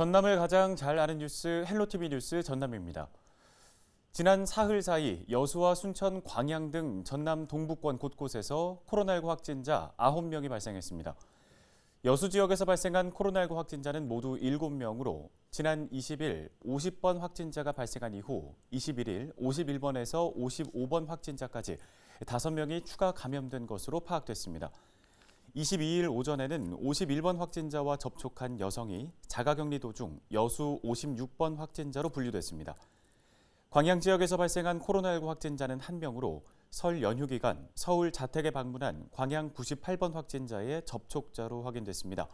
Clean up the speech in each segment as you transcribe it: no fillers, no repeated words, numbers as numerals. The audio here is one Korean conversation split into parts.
전남을 가장 잘 아는 뉴스 헬로티비 뉴스 전남입니다. 지난 사흘 사이 여수와 순천, 광양 등 전남 동부권 곳곳에서 코로나19 확진자 9명이 발생했습니다. 여수 지역에서 발생한 코로나19 확진자는 모두 7명으로 지난 20일 50번 확진자가 발생한 이후 21일 51번에서 55번 확진자까지 5명이 추가 감염된 것으로 파악됐습니다. 22일 오전에는 51번 확진자와 접촉한 여성이 자가격리 도중 여수 56번 확진자로 분류됐습니다. 광양 지역에서 발생한 코로나19 확진자는 1명으로 설 연휴 기간 서울 자택에 방문한 광양 98번 확진자의 접촉자로 확인됐습니다.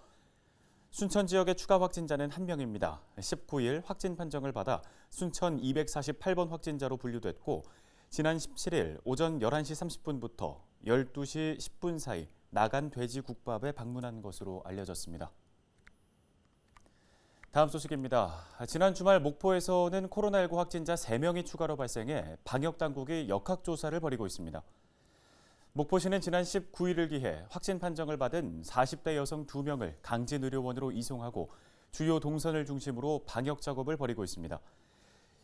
순천 지역의 추가 확진자는 1명입니다. 19일 확진 판정을 받아 순천 248번 확진자로 분류됐고 지난 17일 오전 11시 30분부터 12시 10분 사이 나간 돼지국밥에 방문한 것으로 알려졌습니다. 다음 소식입니다. 지난 주말 목포에서는 코로나19 확진자 3명이 추가로 발생해 방역당국이 역학조사를 벌이고 있습니다. 목포시는 지난 19일을 기해 확진 판정을 받은 40대 여성 2명을 강진의료원으로 이송하고 주요 동선을 중심으로 방역 작업을 벌이고 있습니다.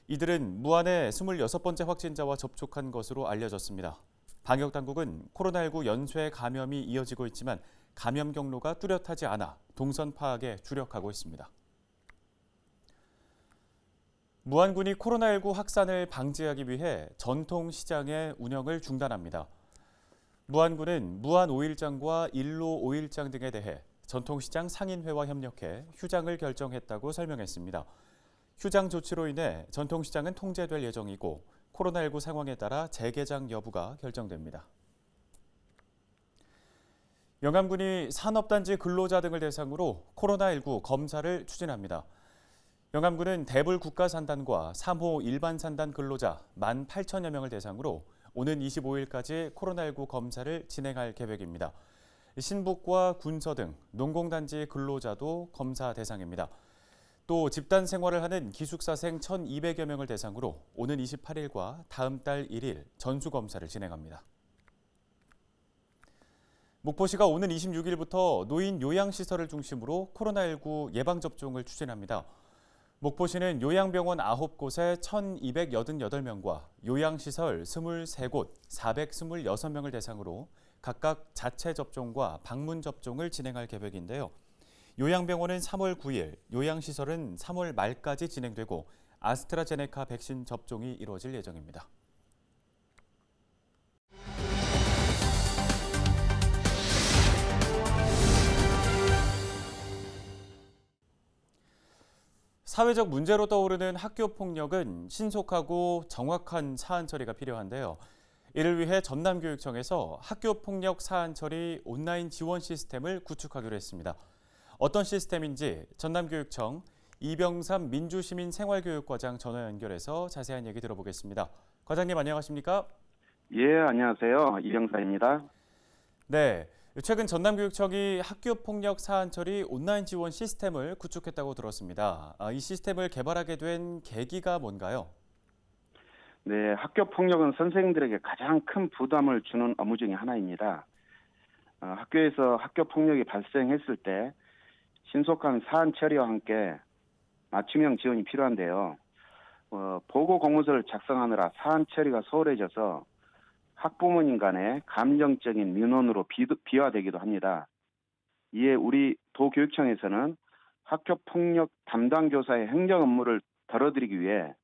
이들은 무안의 26번째 확진자와 접촉한 것으로 알려졌습니다. 방역당국은 코로나19 연쇄 감염이 이어지고 있지만 감염 경로가 뚜렷하지 않아 동선 파악에 주력하고 있습니다. 무안군이 코로나19 확산을 방지하기 위해 전통시장의 운영을 중단합니다. 무안군은 무안 5일장과 일로 5일장 등에 대해 전통시장 상인회와 협력해 휴장을 결정했다고 설명했습니다. 휴장 조치로 인해 전통시장은 통제될 예정이고 코로나19 상황에 따라 재개장 여부가 결정됩니다. 영암군이 산업단지 근로자 등을 대상으로 코로나19 검사를 추진합니다. 영암군은 대불 국가산단과 3호 일반산단 근로자 18,000여 명을 대상으로 오는 25일까지 코로나19 검사를 진행할 계획입니다. 신북과 군서 등 농공단지 근로자도 검사 대상입니다. 또 집단 생활을 하는 기숙사생 1,200여 명을 대상으로 오는 28일과 다음 달 1일 전수검사를 진행합니다. 목포시가 오는 26일부터 노인 요양시설을 중심으로 코로나19 예방접종을 추진합니다. 목포시는 요양병원 9곳에 1,288명과 요양시설 23곳 426명을 대상으로 각각 자체 접종과 방문 접종을 진행할 계획인데요. 요양병원은 3월 9일, 요양시설은 3월 말까지 진행되고 아스트라제네카 백신 접종이 이루어질 예정입니다. 사회적 문제로 떠오르는 학교 폭력은 신속하고 정확한 사안 처리가 필요한데요. 이를 위해 전남교육청에서 학교 폭력 사안 처리 온라인 지원 시스템을 구축하기로 했습니다. 어떤 시스템인지 전남교육청 이병삼 민주시민생활교육과장 전화 연결해서 자세한 얘기 들어보겠습니다. 과장님 안녕하십니까? 예, 안녕하세요. 이병사입니다. 네, 최근 전남교육청이 학교폭력 사안 처리 온라인 지원 시스템을 구축했다고 들었습니다. 이 시스템을 개발하게 된 계기가 뭔가요? 네, 학교 폭력은 선생님들에게 가장 큰 부담을 주는 업무 중에 하나입니다. 학교에서 학교 폭력이 발생했을 때 신속한 사안 처리와 함께 맞춤형 지원이 필요한데요. 보고 공문서를 작성하느라 사안 처리가 소홀해져서 학부모님 간의 감정적인 민원으로 비화되기도 합니다. 이에 우리 도교육청에서는 학교폭력 담당 교사의 행정 업무를 덜어드리기 위해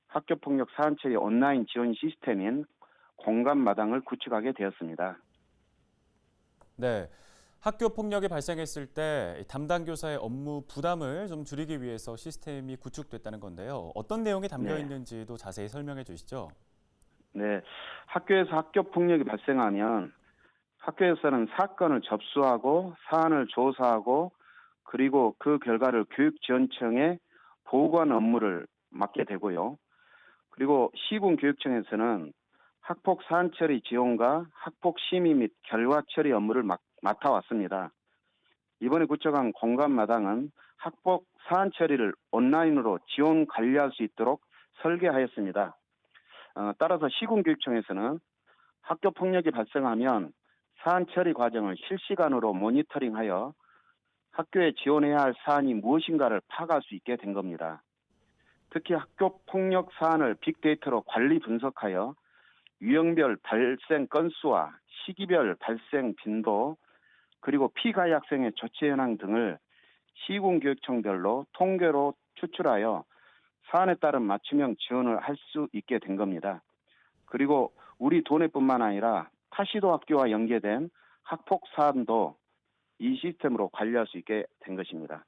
학교폭력 사안 처리 온라인 지원 시스템인 공감마당을 구축하게 되었습니다. 네, 학교 폭력이 발생했을 때 담당 교사의 업무 부담을 좀 줄이기 위해서 시스템이 구축됐다는 건데요. 어떤 내용이 담겨 네. 있는지도 자세히 설명해 주시죠. 네, 학교에서 학교폭력이 발생하면 학교에서는 사건을 접수하고 사안을 조사하고 그리고 그 결과를 교육지원청에 보고하는 업무를 맡게 되고요. 그리고 시군교육청에서는 학폭 사안 처리 지원과 학폭 심의 및 결과 처리 업무를 맡아왔습니다. 이번에 구축한 공감마당은 학폭 사안 처리를 온라인으로 지원 관리할 수 있도록 설계하였습니다. 따라서 시군교육청에서는 학교 폭력이 발생하면 사안 처리 과정을 실시간으로 모니터링하여 학교에 지원해야 할 사안이 무엇인가를 파악할 수 있게 된 겁니다. 특히 학교 폭력 사안을 빅데이터로 관리 분석하여 유형별 발생 건수와 시기별 발생 빈도, 그리고 피가해 학생의 조치 현황 등을 시군교육청별로 통계로 추출하여 사안에 따른 맞춤형 지원을 할 수 있게 된 겁니다. 그리고 우리 도내뿐만 아니라 타시도 학교와 연계된 학폭 사안도 이 시스템으로 관리할 수 있게 된 것입니다.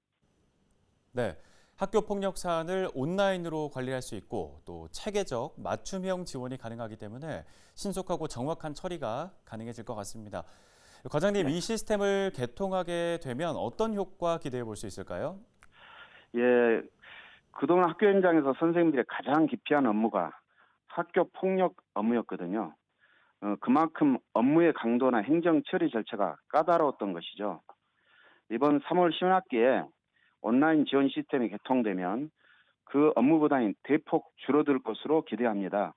네, 학교 폭력 사안을 온라인으로 관리할 수 있고 또 체계적 맞춤형 지원이 가능하기 때문에 신속하고 정확한 처리가 가능해질 것 같습니다. 과장님, 이 시스템을 개통하게 되면 어떤 효과 기대해 볼 수 있을까요? 예, 그동안 학교 현장에서 선생님들의 가장 기피한 업무가 학교 폭력 업무였거든요. 그만큼 업무의 강도나 행정 처리 절차가 까다로웠던 것이죠. 이번 3월 신학기에 온라인 지원 시스템이 개통되면 그 업무 부담이 대폭 줄어들 것으로 기대합니다.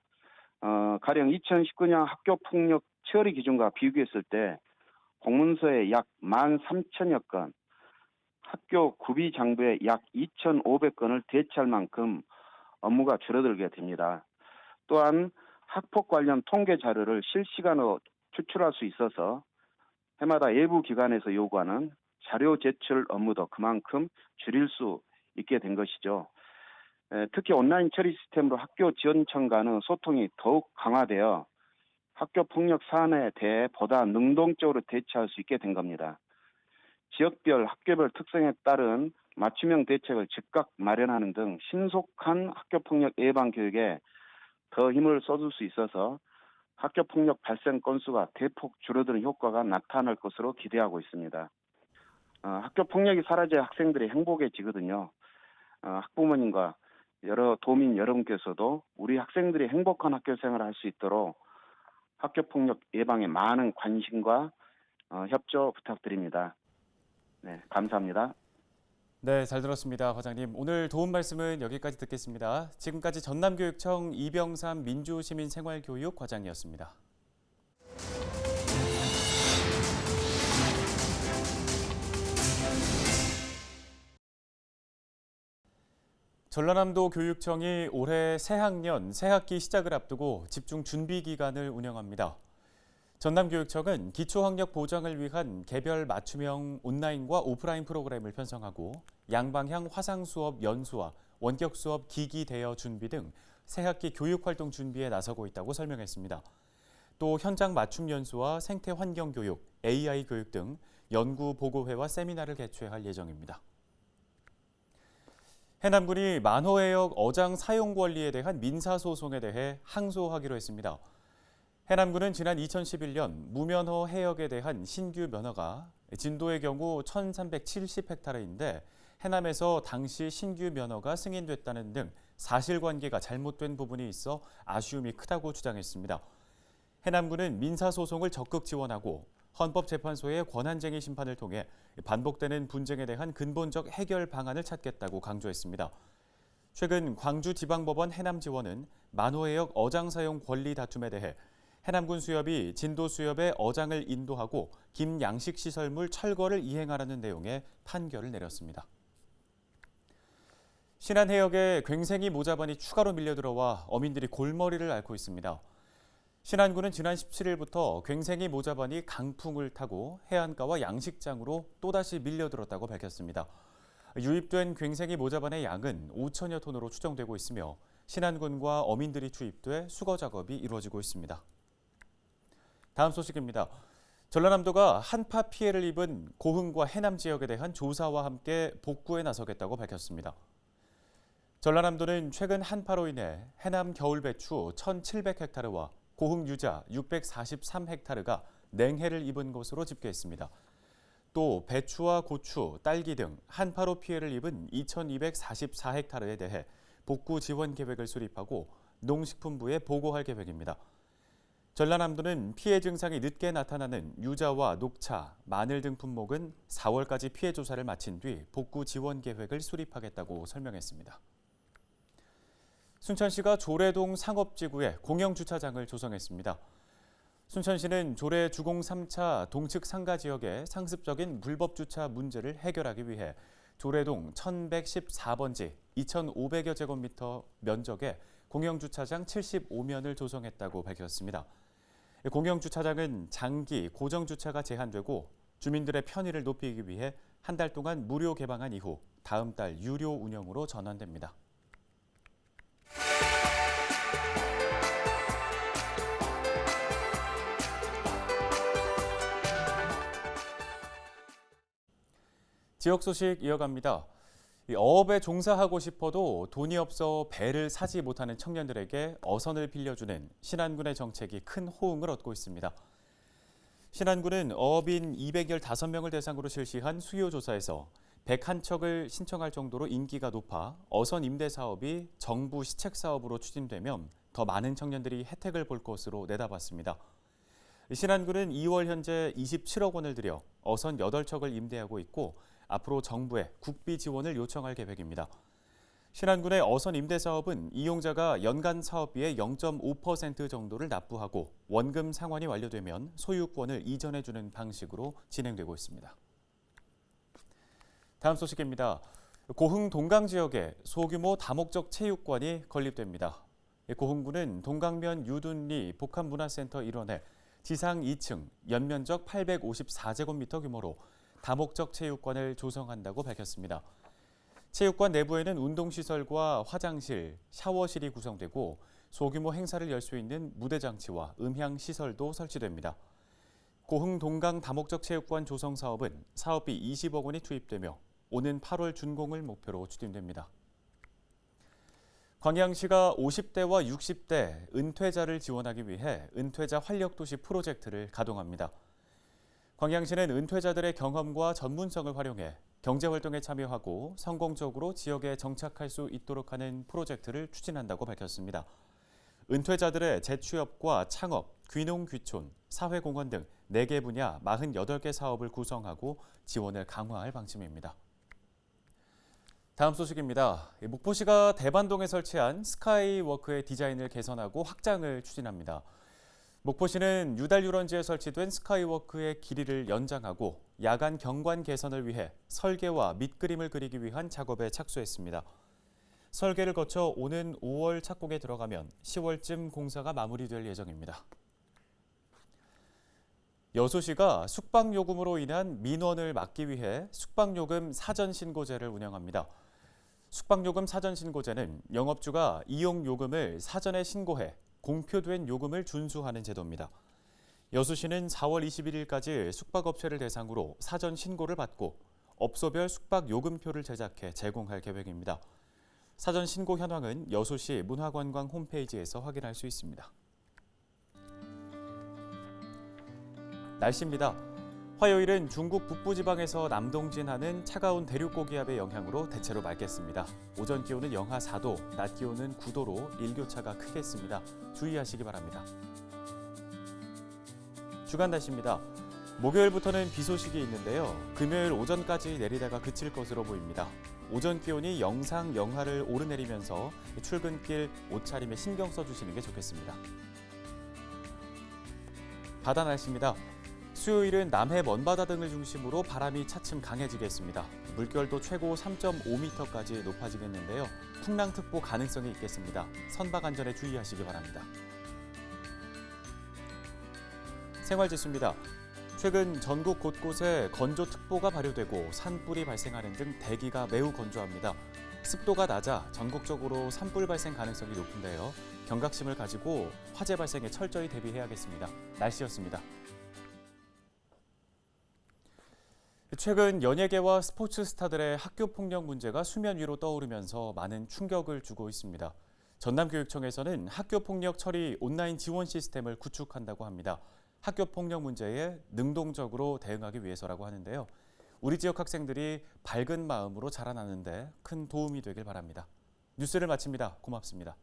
가령 2019년 학교 폭력 처리 기준과 비교했을 때 공문서에 약 13,000여 건, 학교 구비 장부에 약 2,500건을 대체할 만큼 업무가 줄어들게 됩니다. 또한 학폭 관련 통계 자료를 실시간으로 추출할 수 있어서 해마다 외부 기관에서 요구하는 자료 제출 업무도 그만큼 줄일 수 있게 된 것이죠. 특히 온라인 처리 시스템으로 학교 지원청 간의 소통이 더욱 강화되어 학교 폭력 사안에 대해 보다 능동적으로 대처할 수 있게 된 겁니다. 지역별, 학교별 특성에 따른 맞춤형 대책을 즉각 마련하는 등 신속한 학교 폭력 예방 교육에 더 힘을 쏟을 수 있어서 학교 폭력 발생 건수가 대폭 줄어드는 효과가 나타날 것으로 기대하고 있습니다. 학교 폭력이 사라져야 학생들이 행복해지거든요. 학부모님과 여러 도민 여러분께서도 우리 학생들이 행복한 학교 생활을 할 수 있도록 학교 폭력 예방에 많은 관심과 협조 부탁드립니다. 네, 감사합니다. 네, 잘 들었습니다, 과장님. 오늘 도움 말씀은 여기까지 듣겠습니다. 지금까지 전남교육청 이병삼 민주시민생활교육 과장이었습니다. 전라남도 교육청이 올해 새학년, 새학기 시작을 앞두고 집중 준비 기간을 운영합니다. 전남교육청은 기초학력 보장을 위한 개별 맞춤형 온라인과 오프라인 프로그램을 편성하고 양방향 화상 수업 연수와 원격 수업 기기 대여 준비 등 새학기 교육활동 준비에 나서고 있다고 설명했습니다. 또 현장 맞춤 연수와 생태 환경 교육, AI 교육 등 연구 보고회와 세미나를 개최할 예정입니다. 해남군이 만호해역 어장 사용 권리에 대한 민사소송에 대해 항소하기로 했습니다. 해남군은 지난 2011년 무면허 해역에 대한 신규 면허가 진도의 경우 1,370헥타르인데 해남에서 당시 신규 면허가 승인됐다는 등 사실관계가 잘못된 부분이 있어 아쉬움이 크다고 주장했습니다. 해남군은 민사소송을 적극 지원하고 헌법재판소의 권한쟁의 심판을 통해 반복되는 분쟁에 대한 근본적 해결 방안을 찾겠다고 강조했습니다. 최근 광주지방법원 해남지원은 만호해역 어장 사용 권리 다툼에 대해 해남군 수협이 진도 수협에 어장을 인도하고 김양식 시설물 철거를 이행하라는 내용의 판결을 내렸습니다. 신안해역에 괭생이 모자반이 추가로 밀려들어와 어민들이 골머리를 앓고 있습니다. 신안군은 지난 17일부터 괭생이 모자반이 강풍을 타고 해안가와 양식장으로 또다시 밀려들었다고 밝혔습니다. 유입된 괭생이 모자반의 양은 5천여 톤으로 추정되고 있으며 신안군과 어민들이 투입돼 수거 작업이 이루어지고 있습니다. 다음 소식입니다. 전라남도가 한파 피해를 입은 고흥과 해남 지역에 대한 조사와 함께 복구에 나서겠다고 밝혔습니다. 전라남도는 최근 한파로 인해 해남 겨울배추 1,700헥타르와 고흥 유자 643헥타르가 냉해를 입은 것으로 집계했습니다. 또 배추와 고추, 딸기 등 한파로 피해를 입은 2,244헥타르에 대해 복구 지원 계획을 수립하고 농식품부에 보고할 계획입니다. 전라남도는 피해 증상이 늦게 나타나는 유자와 녹차, 마늘 등 품목은 4월까지 피해 조사를 마친 뒤 복구 지원 계획을 수립하겠다고 설명했습니다. 순천시가 조례동 상업지구에 공영주차장을 조성했습니다. 순천시는 조례 주공 3차 동측 상가 지역의 상습적인 불법 주차 문제를 해결하기 위해 조례동 1114번지 2,500여 제곱미터 면적의 공영주차장 75면을 조성했다고 밝혔습니다. 공영주차장은 장기 고정주차가 제한되고 주민들의 편의를 높이기 위해 한 달 동안 무료 개방한 이후 다음 달 유료 운영으로 전환됩니다. 지역 소식 이어갑니다. 어업에 종사하고 싶어도 돈이 없어 배를 사지 못하는 청년들에게 어선을 빌려주는 신안군의 정책이 큰 호응을 얻고 있습니다. 신안군은 어업인 215명을 대상으로 실시한 수요조사에서 101척을 신청할 정도로 인기가 높아 어선 임대 사업이 정부 시책 사업으로 추진되면 더 많은 청년들이 혜택을 볼 것으로 내다봤습니다. 신안군은 2월 현재 27억 원을 들여 어선 8척을 임대하고 있고 앞으로 정부에 국비 지원을 요청할 계획입니다. 신안군의 어선 임대 사업은 이용자가 연간 사업비의 0.5% 정도를 납부하고 원금 상환이 완료되면 소유권을 이전해주는 방식으로 진행되고 있습니다. 다음 소식입니다. 고흥 동강 지역에 소규모 다목적 체육관이 건립됩니다. 고흥군은 동강면 유둔리 복합문화센터 일원에 지상 2층, 연면적 854제곱미터 규모로 다목적 체육관을 조성한다고 밝혔습니다. 체육관 내부에는 운동시설과 화장실, 샤워실이 구성되고 소규모 행사를 열 수 있는 무대 장치와 음향시설도 설치됩니다. 고흥 동강 다목적 체육관 조성 사업은 사업비 20억 원이 투입되며 오는 8월 준공을 목표로 추진됩니다. 광양시가 50대와 60대 은퇴자를 지원하기 위해 은퇴자 활력도시 프로젝트를 가동합니다. 광양시는 은퇴자들의 경험과 전문성을 활용해 경제활동에 참여하고 성공적으로 지역에 정착할 수 있도록 하는 프로젝트를 추진한다고 밝혔습니다. 은퇴자들의 재취업과 창업, 귀농귀촌, 사회공헌 등 4개 분야 48개 사업을 구성하고 지원을 강화할 방침입니다. 다음 소식입니다. 목포시가 대반동에 설치한 스카이워크의 디자인을 개선하고 확장을 추진합니다. 목포시는 유달유런지에 설치된 스카이워크의 길이를 연장하고 야간 경관 개선을 위해 설계와 밑그림을 그리기 위한 작업에 착수했습니다. 설계를 거쳐 오는 5월 착공에 들어가면 10월쯤 공사가 마무리될 예정입니다. 여수시가 숙박요금으로 인한 민원을 막기 위해 숙박요금 사전신고제를 운영합니다. 숙박요금 사전신고제는 영업주가 이용요금을 사전에 신고해 공표된 요금을 준수하는 제도입니다. 여수시는 4월 21일까지 숙박업체를 대상으로 사전 신고를 받고 업소별 숙박요금표를 제작해 제공할 계획입니다. 사전 신고 현황은 여수시 문화관광 홈페이지에서 확인할 수 있습니다. 날씨입니다. 화요일은 중국 북부지방에서 남동진하는 차가운 대륙고기압의 영향으로 대체로 맑겠습니다. 오전 기온은 영하 4도, 낮 기온은 9도로 일교차가 크겠습니다. 주의하시기 바랍니다. 주간 날씨입니다. 목요일부터는 비 소식이 있는데요. 금요일 오전까지 내리다가 그칠 것으로 보입니다. 오전 기온이 영상 영하를 오르내리면서 출근길 옷차림에 신경 써주시는 게 좋겠습니다. 바다 날씨입니다. 수요일은 남해 먼바다 등을 중심으로 바람이 차츰 강해지겠습니다. 물결도 최고 3.5m까지 높아지겠는데요. 풍랑특보 가능성이 있겠습니다. 선박 안전에 주의하시기 바랍니다. 생활지수입니다. 최근 전국 곳곳에 건조특보가 발효되고 산불이 발생하는 등 대기가 매우 건조합니다. 습도가 낮아 전국적으로 산불 발생 가능성이 높은데요. 경각심을 가지고 화재 발생에 철저히 대비해야겠습니다. 날씨였습니다. 최근 연예계와 스포츠 스타들의 학교 폭력 문제가 수면 위로 떠오르면서 많은 충격을 주고 있습니다. 전남교육청에서는 학교 폭력 처리 온라인 지원 시스템을 구축한다고 합니다. 학교 폭력 문제에 능동적으로 대응하기 위해서라고 하는데요. 우리 지역 학생들이 밝은 마음으로 자라나는데 큰 도움이 되길 바랍니다. 뉴스를 마칩니다. 고맙습니다.